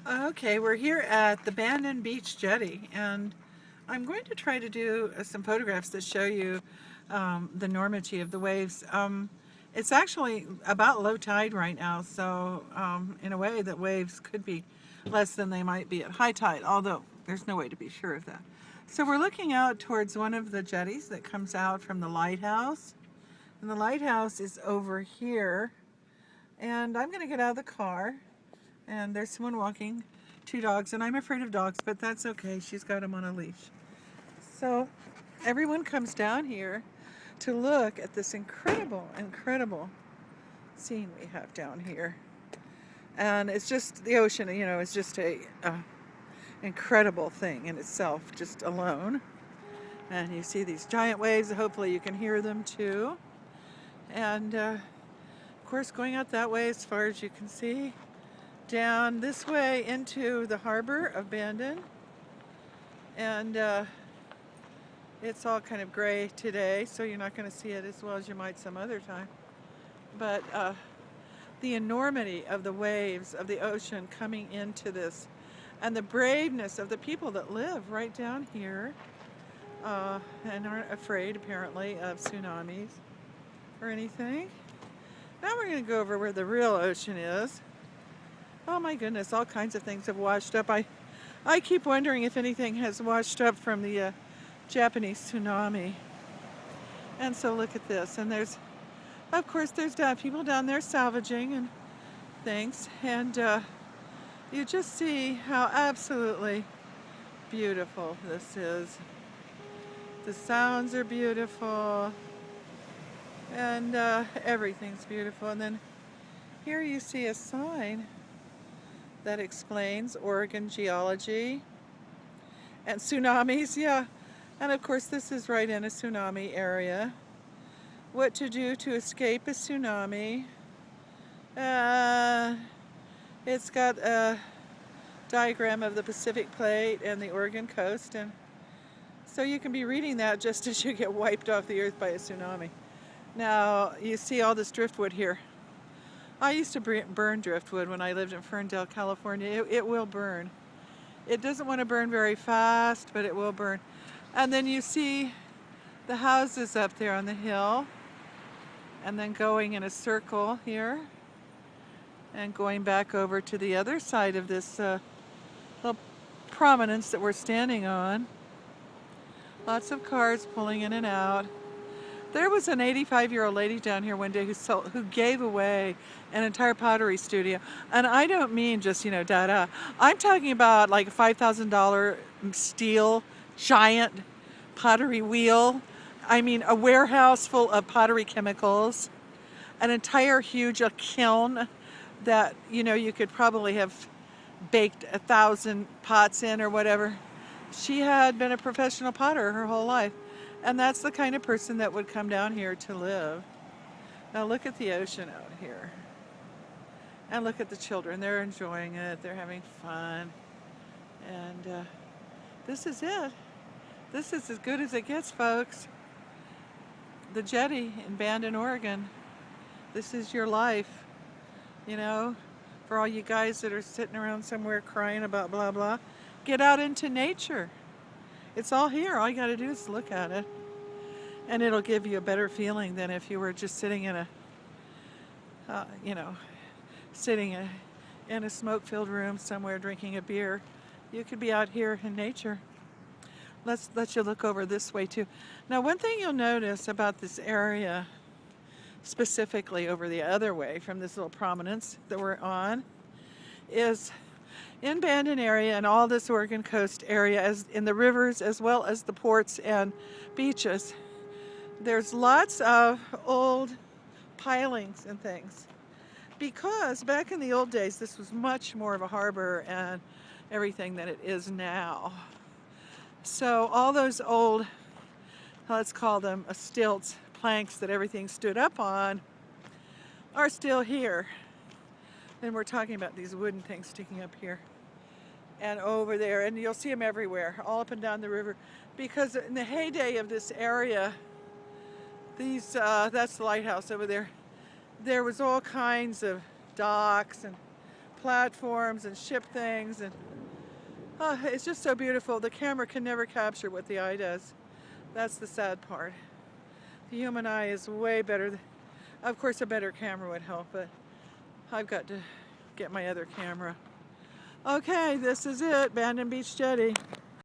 Okay, we're here at the Bandon Beach Jetty, and I'm going to try to do some photographs that show you the enormity of the waves. It's actually about low tide right now, so in a way, the waves could be less than they might be at high tide, although there's no way to be sure of that. So we're looking out towards one of the jetties that comes out from the lighthouse, and the lighthouse is over here. And I'm going to get out of the car, and there's someone walking, two dogs, and I'm afraid of dogs, but that's okay. She's got them on a leash. So everyone comes down here to look at this incredible scene we have down here. And it's just the ocean, it's just a incredible thing in itself, just alone. And you see these giant waves. Hopefully you can hear them too. And of course, going out that way as far as you can see, down this way into the harbor of Bandon. And it's all kind of gray today, so you're not going to see it as well as you might some other time. But the enormity of the waves of the ocean coming into this, and the braveness of the people that live right down here and aren't afraid, apparently, of tsunamis or anything. Now we're going to go over where the real ocean is. Oh my goodness, all kinds of things have washed up. I keep wondering if anything has washed up from the Japanese tsunami. And so look at this. And of course, there's people down there salvaging and things. And you just see how absolutely beautiful this is. The sounds are beautiful. And everything's beautiful. And then here you see a sign that explains Oregon geology and tsunamis, yeah. And of course this is right in a tsunami area. What to do to escape a tsunami. It's got a diagram of the Pacific Plate and the Oregon coast, and so you can be reading that just as you get wiped off the earth by a tsunami. Now you see all this driftwood here. I used to burn driftwood when I lived in Ferndale, California. It will burn. It doesn't want to burn very fast, but it will burn. And then you see the houses up there on the hill, and then going in a circle here, and going back over to the other side of this little prominence that we're standing on. Lots of cars pulling in and out. There was an 85-year-old lady down here one day who gave away an entire pottery studio. And I don't mean just, da-da. I'm talking about like a $5,000 steel giant pottery wheel. I mean, a warehouse full of pottery chemicals. An entire huge kiln that, you could probably have baked 1,000 pots in or whatever. She had been a professional potter her whole life. And that's the kind of person that would come down here to live. Now look at the ocean out here. And look at the children. They're enjoying it. They're having fun. And this is it. This is as good as it gets, folks. The Jetty in Bandon, Oregon. This is your life. For all you guys that are sitting around somewhere crying about blah, blah. Get out into nature. It's all here. All you got to do is look at it. And it'll give you a better feeling than if you were just sitting in a smoke-filled room somewhere drinking a beer. You could be out here in nature. Let's let you look over this way too. Now, one thing you'll notice about this area, specifically over the other way from this little prominence that we're on, is in Bandon area and all this Oregon coast area, as in the rivers as well as the ports and beaches, there's lots of old pilings and things. Because back in the old days, this was much more of a harbor and everything than it is now. So all those old, let's call them stilts, planks that everything stood up on, are still here. And we're talking about these wooden things sticking up here and over there, and you'll see them everywhere, all up and down the river. Because in the heyday of this area, that's the lighthouse over there. There was all kinds of docks and platforms and ship things, and it's just so beautiful. The camera can never capture what the eye does. That's the sad part. The human eye is way better. Of course, a better camera would help, but I've got to get my other camera. Okay, this is it, Bandon Beach Jetty.